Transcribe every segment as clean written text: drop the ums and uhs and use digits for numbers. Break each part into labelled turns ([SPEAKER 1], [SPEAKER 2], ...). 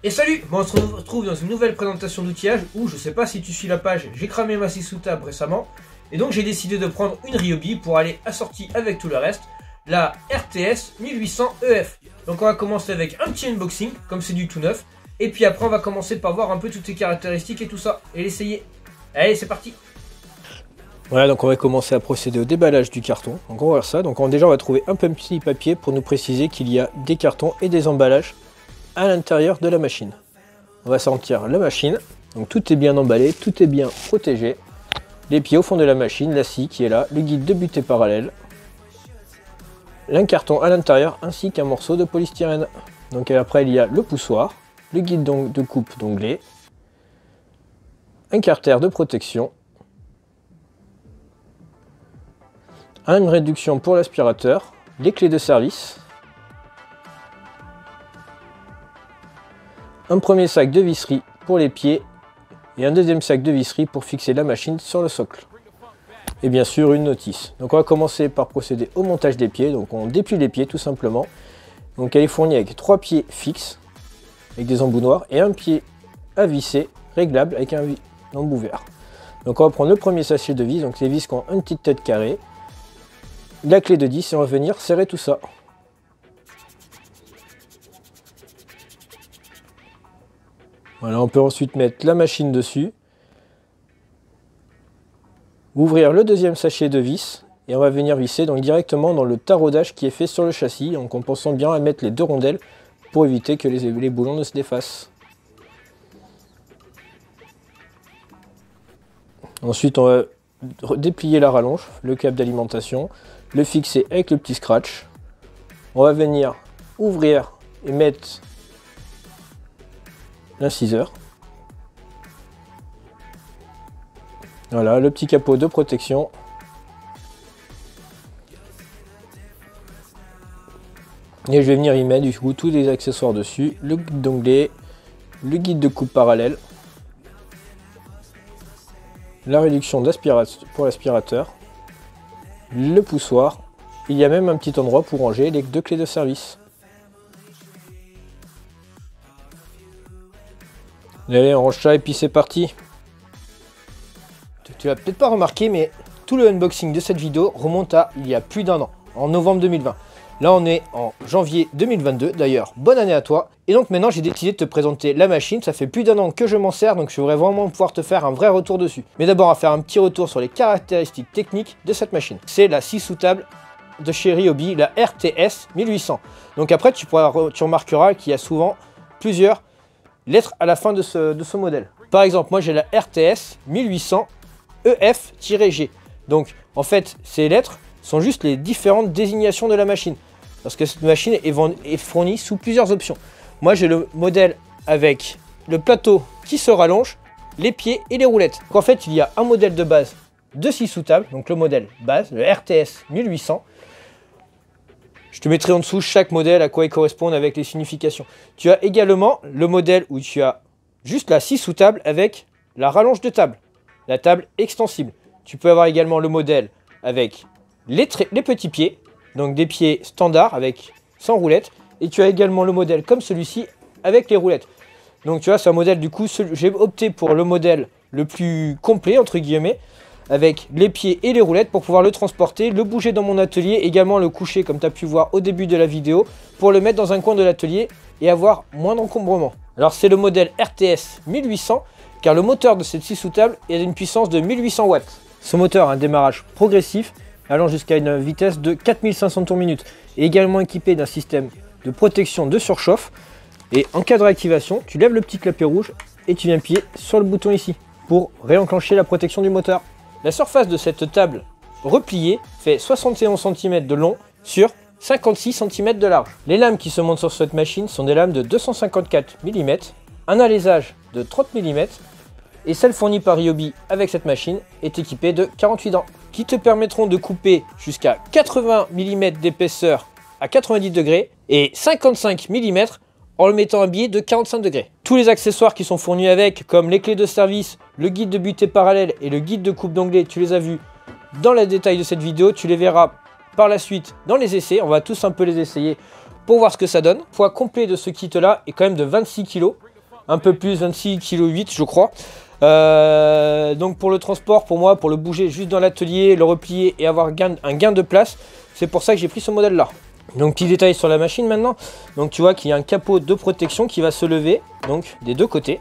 [SPEAKER 1] Et salut, bon, on se retrouve dans une nouvelle présentation d'outillage où, je sais pas si tu suis la page, j'ai cramé ma scie sous table récemment et donc j'ai décidé de prendre une Ryobi pour aller assortie avec tout le reste, la RTS 1800 EF. Donc on va commencer avec un petit unboxing, comme c'est du tout neuf, et puis après on va commencer par voir un peu toutes les caractéristiques et tout ça, et l'essayer. Allez, c'est parti.
[SPEAKER 2] Voilà, donc on va commencer à procéder au déballage du carton. Donc on va voir ça, donc déjà on va trouver un petit papier pour nous préciser qu'il y a des cartons et des emballages à l'intérieur de la machine. On va sortir la machine, donc tout est bien emballé, tout est bien protégé. Les pieds au fond de la machine, la scie qui est là, le guide de butée parallèle, un carton à l'intérieur ainsi qu'un morceau de polystyrène. Donc après il y a le poussoir, le guide de coupe d'onglet, un carter de protection, une réduction pour l'aspirateur, les clés de service, un premier sac de visserie pour les pieds et un deuxième sac de visserie pour fixer la machine sur le socle. Et bien sûr une notice. Donc on va commencer par procéder au montage des pieds. Donc on déplie les pieds tout simplement. Donc elle est fournie avec 3 pieds fixes avec des embouts noirs et un pied à visser réglable avec un embout vert. Donc on va prendre le premier sachet de vis. Donc les vis qui ont une petite tête carrée, la clé de 10 et on va venir serrer tout ça. Voilà, on peut ensuite mettre la machine dessus, ouvrir le deuxième sachet de vis et on va venir visser donc directement dans le taraudage qui est fait sur le châssis, donc en pensant bien à mettre les deux rondelles pour éviter que les boulons ne se défassent. Ensuite on va déplier la rallonge, le câble d'alimentation, le fixer avec le petit scratch. On va venir ouvrir et mettre l'inciseur. Voilà, le petit capot de protection. Et je vais venir y mettre du coup tous les accessoires dessus, le guide d'onglet, le guide de coupe parallèle, la réduction pour l'aspirateur, le poussoir. Il y a même un petit endroit pour ranger les deux clés de service. Allez, on range ça et puis c'est parti. Tu l'as peut-être pas remarqué, mais tout le unboxing de cette vidéo remonte à il y a plus d'1 an, en novembre 2020. Là, on est en janvier 2022. D'ailleurs, bonne année à toi. Et donc maintenant, j'ai décidé de te présenter la machine. Ça fait plus d'1 an que je m'en sers, donc je voudrais vraiment pouvoir te faire un vrai retour dessus. Mais d'abord, on va faire un petit retour sur les caractéristiques techniques de cette machine. C'est la scie sous table de chez Ryobi, la RTS 1800. Donc après, tu remarqueras qu'il y a souvent plusieurs lettres à la fin de ce modèle. Par exemple, moi j'ai la RTS 1800 EF-G. Donc en fait, ces lettres sont juste les différentes désignations de la machine. Parce que cette machine est fournie sous plusieurs options. Moi j'ai le modèle avec le plateau qui se rallonge, les pieds et les roulettes. Donc en fait, il y a un modèle de base de scie sous table, donc le modèle base, le RTS 1800. Je te mettrai en dessous chaque modèle à quoi il correspond avec les significations. Tu as également le modèle où tu as juste la scie sous table avec la rallonge de table, la table extensible. Tu peux avoir également le modèle avec les petits pieds, donc des pieds standards avec sans roulettes. Et tu as également le modèle comme celui-ci avec les roulettes. Donc tu vois, c'est un modèle, du coup, j'ai opté pour le modèle le plus complet, entre guillemets, avec les pieds et les roulettes pour pouvoir le transporter, le bouger dans mon atelier, également le coucher comme tu as pu voir au début de la vidéo pour le mettre dans un coin de l'atelier et avoir moins d'encombrement. Alors c'est le modèle RTS 1800 car le moteur de cette scie sous table est d'une puissance de 1800 watts. Ce moteur a un démarrage progressif allant jusqu'à une vitesse de 4500 tours minute et également équipé d'un système de protection de surchauffe. Et en cas de réactivation, tu lèves le petit clapet rouge et tu viens appuyer sur le bouton ici pour réenclencher la protection du moteur. La surface de cette table repliée fait 71 cm de long sur 56 cm de large. Les lames qui se montent sur cette machine sont des lames de 254 mm, un alésage de 30 mm Et celle fournie par Ryobi avec cette machine est équipée de 48 dents qui te permettront de couper jusqu'à 80 mm d'épaisseur à 90 degrés et 55 mm en le mettant à biais de 45 degrés. Tous les accessoires qui sont fournis avec, comme les clés de service, le guide de butée parallèle et le guide de coupe d'onglet, tu les as vus dans le détail de cette vidéo. Tu les verras par la suite dans les essais. On va tous un peu les essayer pour voir ce que ça donne. Le poids complet de ce kit là est quand même de 26 kg, un peu plus, 26,8 kg je crois. Donc pour le transport, pour moi, pour le bouger juste dans l'atelier, le replier et avoir un gain de place, c'est pour ça que j'ai pris ce modèle là. Donc petit détail sur la machine maintenant. Donc tu vois qu'il y a un capot de protection qui va se lever donc des deux côtés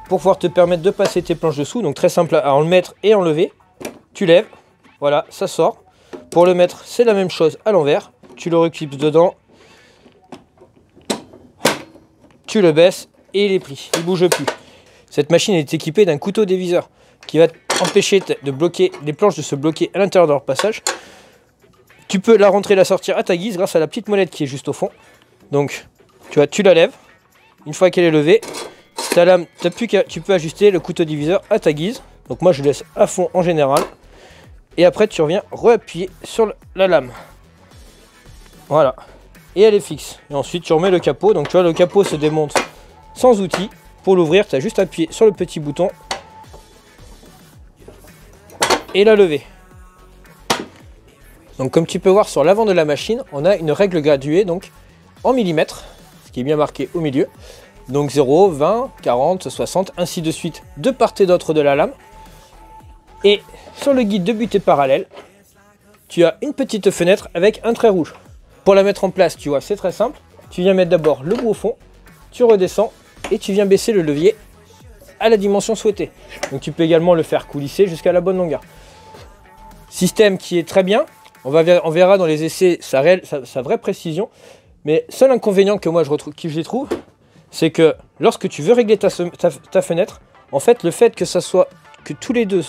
[SPEAKER 2] pour pouvoir te permettre de passer tes planches dessous. Donc très simple à en le mettre et enlever. Tu lèves, voilà, ça sort. Pour le mettre, c'est la même chose à l'envers. Tu le reclipses dedans. Tu le baisses et il est pris, il ne bouge plus. Cette machine est équipée d'un couteau déviseur qui va empêcher de bloquer les planches de se bloquer à l'intérieur de leur passage. Tu peux la rentrer et la sortir à ta guise grâce à la petite molette qui est juste au fond. Donc, tu vois, tu la lèves. Une fois qu'elle est levée, ta lame, tu peux ajuster le couteau diviseur à ta guise. Donc moi, je laisse à fond en général. Et après, tu reviens re-appuyer sur la lame. Voilà. Et elle est fixe. Et ensuite, tu remets le capot. Donc, tu vois, le capot se démonte sans outil. Pour l'ouvrir, tu as juste appuyé sur le petit bouton et la lever. Donc comme tu peux voir sur l'avant de la machine, on a une règle graduée donc en millimètres, ce qui est bien marqué au milieu. Donc 0, 20, 40, 60, ainsi de suite de part et d'autre de la lame. Et sur le guide de butée parallèle, tu as une petite fenêtre avec un trait rouge. Pour la mettre en place, tu vois, c'est très simple. Tu viens mettre d'abord le bout au fond, tu redescends et tu viens baisser le levier à la dimension souhaitée. Donc tu peux également le faire coulisser jusqu'à la bonne longueur. Système qui est très bien. On verra dans les essais sa vraie précision. Mais seul inconvénient que moi je trouve, c'est que lorsque tu veux régler ta fenêtre, en fait le fait que ça soit que tous les 2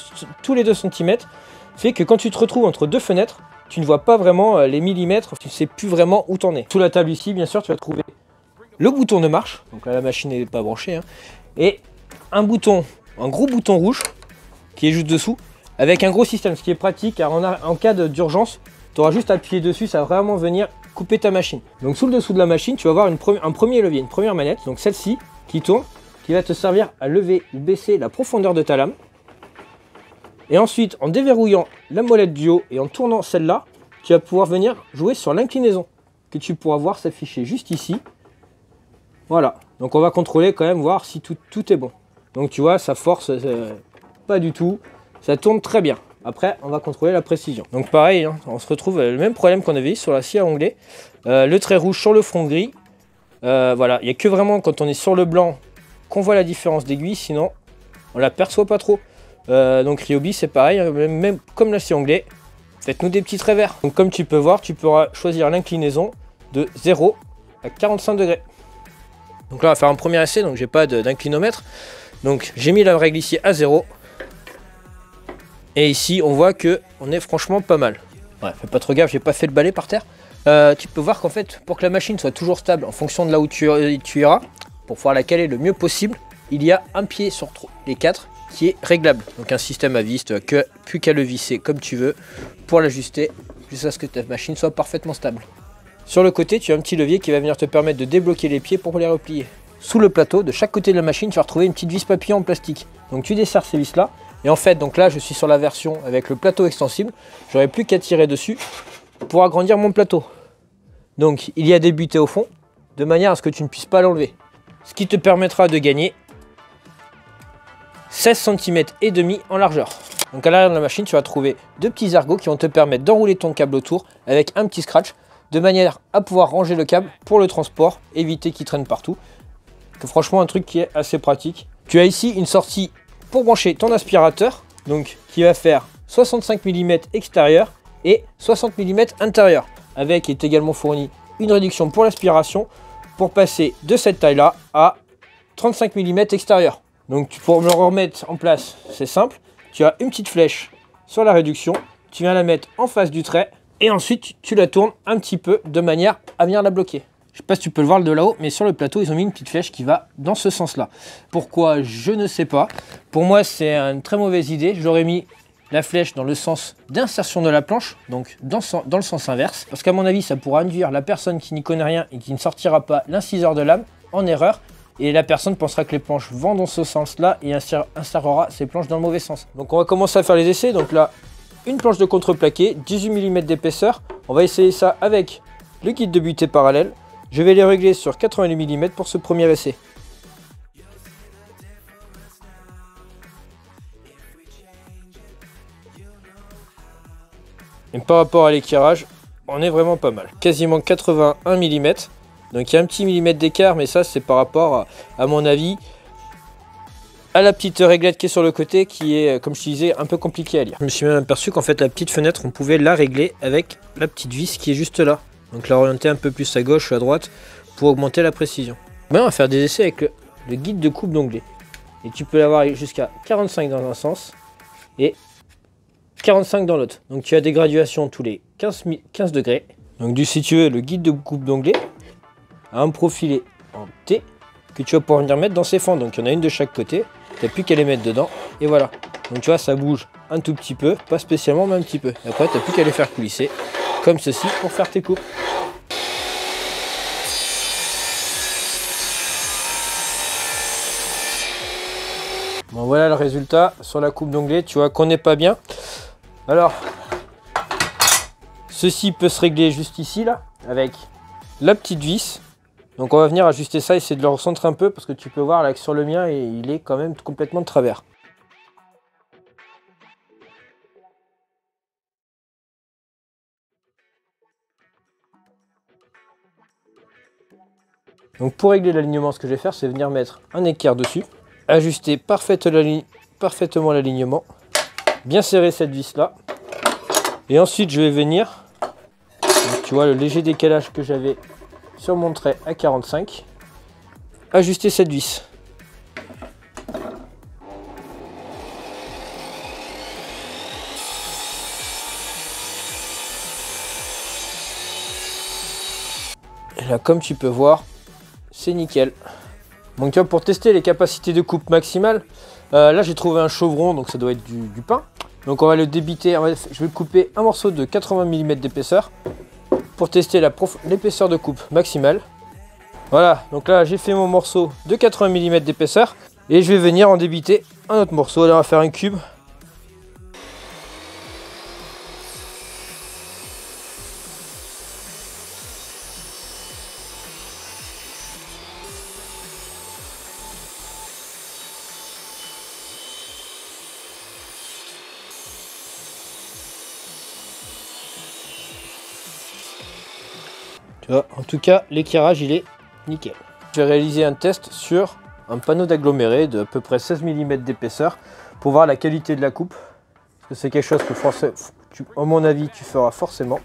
[SPEAKER 2] cm fait que quand tu te retrouves entre deux fenêtres, tu ne vois pas vraiment les millimètres, tu ne sais plus vraiment où t'en es. Sous la table ici, bien sûr, tu vas trouver le bouton de marche, donc là la machine n'est pas branchée, hein, et un gros bouton rouge qui est juste dessous, avec un gros système, ce qui est pratique car en cas d'urgence, tu auras juste à appuyer dessus, ça va vraiment venir couper ta machine. Donc sous le dessous de la machine, tu vas avoir un premier levier, une première manette, donc celle-ci qui tourne, qui va te servir à lever ou baisser la profondeur de ta lame. Et ensuite, en déverrouillant la molette du haut et en tournant celle-là, tu vas pouvoir venir jouer sur l'inclinaison, que tu pourras voir s'afficher juste ici. Voilà, donc on va contrôler quand même, voir si tout est bon. Donc tu vois, ça force pas du tout, ça tourne très bien. Après, on va contrôler la précision. Donc pareil, hein, on se retrouve avec le même problème qu'on avait eu sur la scie à onglet. Le trait rouge sur le front gris. Voilà, il n'y a que vraiment quand on est sur le blanc qu'on voit la différence d'aiguille, sinon on la perçoit pas trop. Donc Ryobi c'est pareil, même comme la scie à onglet, faites-nous des petits traits verts. Donc comme tu peux voir, tu pourras choisir l'inclinaison de 0 à 45 degrés. Donc là on va faire un premier essai, donc j'ai pas d'inclinomètre. Donc j'ai mis la règle ici à 0. Et ici on voit que on est franchement pas mal. Ouais, fais pas trop gaffe, j'ai pas fait le balai par terre. Tu peux voir qu'en fait pour que la machine soit toujours stable en fonction de là où tu iras, pour pouvoir la caler le mieux possible, il y a un pied sur les 4 qui est réglable. Donc un système à vis, plus qu'à le visser comme tu veux pour l'ajuster jusqu'à ce que ta machine soit parfaitement stable. Sur le côté, tu as un petit levier qui va venir te permettre de débloquer les pieds pour les replier. Sous le plateau, de chaque côté de la machine, tu vas retrouver une petite vis papillon en plastique. Donc tu desserres ces vis là. Et en fait, donc là, je suis sur la version avec le plateau extensible. J'aurai plus qu'à tirer dessus pour agrandir mon plateau. Donc il y a des butées au fond, de manière à ce que tu ne puisses pas l'enlever. Ce qui te permettra de gagner 16 cm et demi en largeur. Donc à l'arrière de la machine, tu vas trouver deux petits ergots qui vont te permettre d'enrouler ton câble autour avec un petit scratch, de manière à pouvoir ranger le câble pour le transport, éviter qu'il traîne partout. Que franchement un truc qui est assez pratique. Tu as ici une sortie pour brancher ton aspirateur, donc qui va faire 65 mm extérieur et 60 mm intérieur. Avec est également fourni une réduction pour l'aspiration pour passer de cette taille là à 35 mm extérieur. Donc pour me le remettre en place, c'est simple. Tu as une petite flèche sur la réduction, tu viens la mettre en face du trait et ensuite tu la tournes un petit peu de manière à venir la bloquer. Je sais pas si tu peux le voir de là-haut, mais sur le plateau, ils ont mis une petite flèche qui va dans ce sens-là. Pourquoi? Je ne sais pas. Pour moi, c'est une très mauvaise idée. J'aurais mis la flèche dans le sens d'insertion de la planche, donc dans le sens inverse. Parce qu'à mon avis, ça pourra induire la personne qui n'y connaît rien et qui ne sortira pas l'inciseur de lame en erreur. Et la personne pensera que les planches vont dans ce sens-là et insérera ses planches dans le mauvais sens. Donc on va commencer à faire les essais. Donc là, une planche de contreplaqué, 18 mm d'épaisseur. On va essayer ça avec le guide de butée parallèle. Je vais les régler sur 80 mm pour ce premier essai. Et par rapport à l'éclairage, on est vraiment pas mal. Quasiment 81 mm. Donc il y a un petit millimètre d'écart, mais ça c'est par rapport à mon avis à la petite réglette qui est sur le côté, qui est, comme je te disais, un peu compliqué à lire. Je me suis même aperçu qu'en fait la petite fenêtre, on pouvait la régler avec la petite vis qui est juste là. Donc la orienter un peu plus à gauche ou à droite pour augmenter la précision. Maintenant on va faire des essais avec le guide de coupe d'onglet. Et tu peux l'avoir jusqu'à 45 dans un sens et 45 dans l'autre. Donc tu as des graduations tous les 15 degrés. Donc si tu veux, le guide de coupe d'onglet a un profilé en T que tu vas pouvoir venir mettre dans ses fentes. Donc il y en a une de chaque côté. Tu n'as plus qu'à les mettre dedans. Et voilà. Donc tu vois, ça bouge un tout petit peu. Pas spécialement, mais un petit peu. Et après, tu n'as plus qu'à les faire coulisser comme ceci pour faire tes coupes. Bon, voilà le résultat sur la coupe d'onglet. Tu vois qu'on n'est pas bien. Alors, ceci peut se régler juste ici, là, avec la petite vis. Donc on va venir ajuster ça, essayer de le recentrer un peu, parce que tu peux voir là que sur le mien, il est quand même complètement de travers. Donc pour régler l'alignement, ce que je vais faire, c'est venir mettre un équerre dessus, ajuster parfaitement l'alignement, bien serrer cette vis là, et ensuite je vais venir, donc, tu vois le léger décalage que j'avais sur mon trait à 45, ajuster cette vis. Et là, comme tu peux voir, c'est nickel. Donc pour tester les capacités de coupe maximale, là j'ai trouvé un chevron, donc ça doit être du pain. Donc on va le débiter, je vais couper un morceau de 80 mm d'épaisseur pour tester l'épaisseur de coupe maximale. Voilà, donc là j'ai fait mon morceau de 80 mm d'épaisseur et je vais venir en débiter un autre morceau. Là on va faire un cube. Tu vois, en tout cas l'éclairage il est nickel. Je vais réaliser un test sur un panneau d'aggloméré de à peu près 16 mm d'épaisseur pour voir la qualité de la coupe. Parce que c'est quelque chose que, à mon avis, tu feras forcément.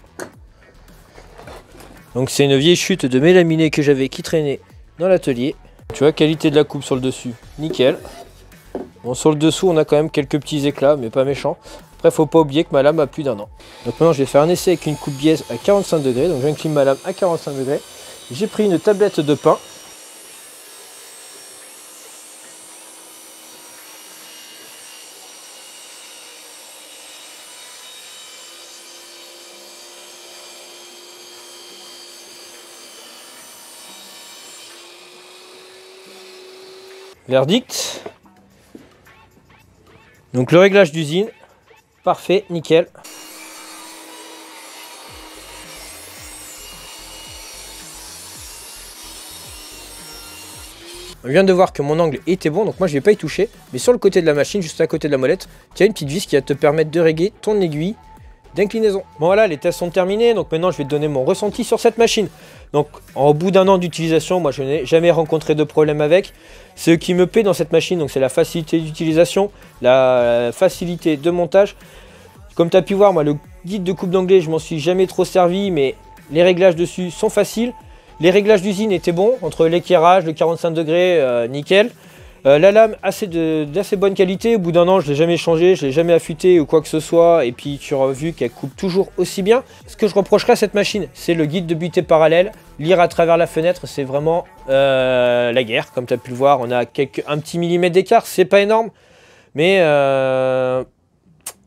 [SPEAKER 2] Donc c'est une vieille chute de mélaminé que j'avais qui traînait dans l'atelier. Tu vois, qualité de la coupe sur le dessus, nickel. Bon, sur le dessous, on a quand même quelques petits éclats, mais pas méchants. Après, faut pas oublier que ma lame a plus d'1 an. Donc maintenant, je vais faire un essai avec une coupe biaise à 45 degrés. Donc j'incline ma lame à 45 degrés. J'ai pris une tablette de pain. Verdict. Donc le réglage d'usine, parfait, nickel. On vient de voir que mon angle était bon, donc moi je ne vais pas y toucher. Mais sur le côté de la machine, juste à côté de la molette, tu as une petite vis qui va te permettre de régler ton aiguille d'inclinaison. Bon voilà, les tests sont terminés, donc maintenant je vais te donner mon ressenti sur cette machine. Donc au bout d'1 an d'utilisation, moi je n'ai jamais rencontré de problème avec. Ce qui me plaît dans cette machine, donc c'est la facilité d'utilisation, la facilité de montage. Comme tu as pu voir, moi le guide de coupe d'onglet, je m'en suis jamais trop servi, mais les réglages dessus sont faciles. Les réglages d'usine étaient bons, entre l'éclairage, le 45 degrés, nickel. La lame d'assez bonne qualité, au bout d'un an je l'ai jamais changé, je l'ai jamais affûté ou quoi que ce soit, et puis tu auras vu qu'elle coupe toujours aussi bien. Ce que je reprocherais à cette machine, c'est le guide de butée parallèle. Lire à travers la fenêtre, c'est vraiment la guerre, comme tu as pu le voir, on a un petit millimètre d'écart, c'est pas énorme, mais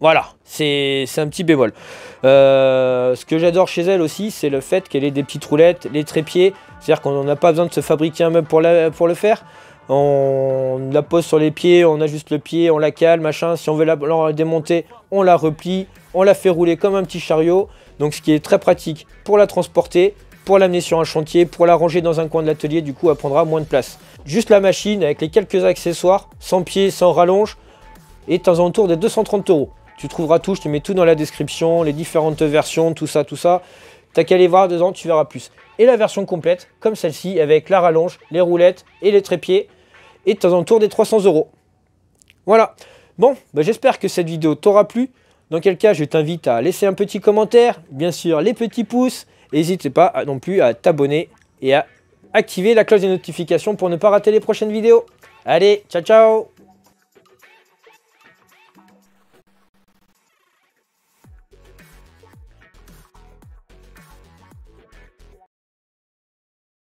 [SPEAKER 2] voilà, c'est un petit bémol. Ce que j'adore chez elle aussi, c'est le fait qu'elle ait des petites roulettes, les trépieds, c'est-à-dire qu'on n'a pas besoin de se fabriquer un meuble pour le faire. On la pose sur les pieds, on ajuste le pied, on la cale, machin. Si on veut la démonter, on la replie, on la fait rouler comme un petit chariot. Donc ce qui est très pratique pour la transporter, pour l'amener sur un chantier, pour la ranger dans un coin de l'atelier, du coup elle prendra moins de place. Juste la machine avec les quelques accessoires, sans pied, sans rallonge, est aux alentours des 230 €. Tu trouveras tout, je te mets tout dans la description, les différentes versions, tout ça. T'as qu'à aller voir dedans, tu verras plus. Et la version complète, comme celle-ci, avec la rallonge, les roulettes et les trépieds, est aux alentours des 300 €. Voilà. Bon, bah j'espère que cette vidéo t'aura plu. Dans quel cas, je t'invite à laisser un petit commentaire, bien sûr les petits pouces. N'hésite pas non plus à t'abonner et à activer la cloche des notifications pour ne pas rater les prochaines vidéos. Allez, ciao ciao!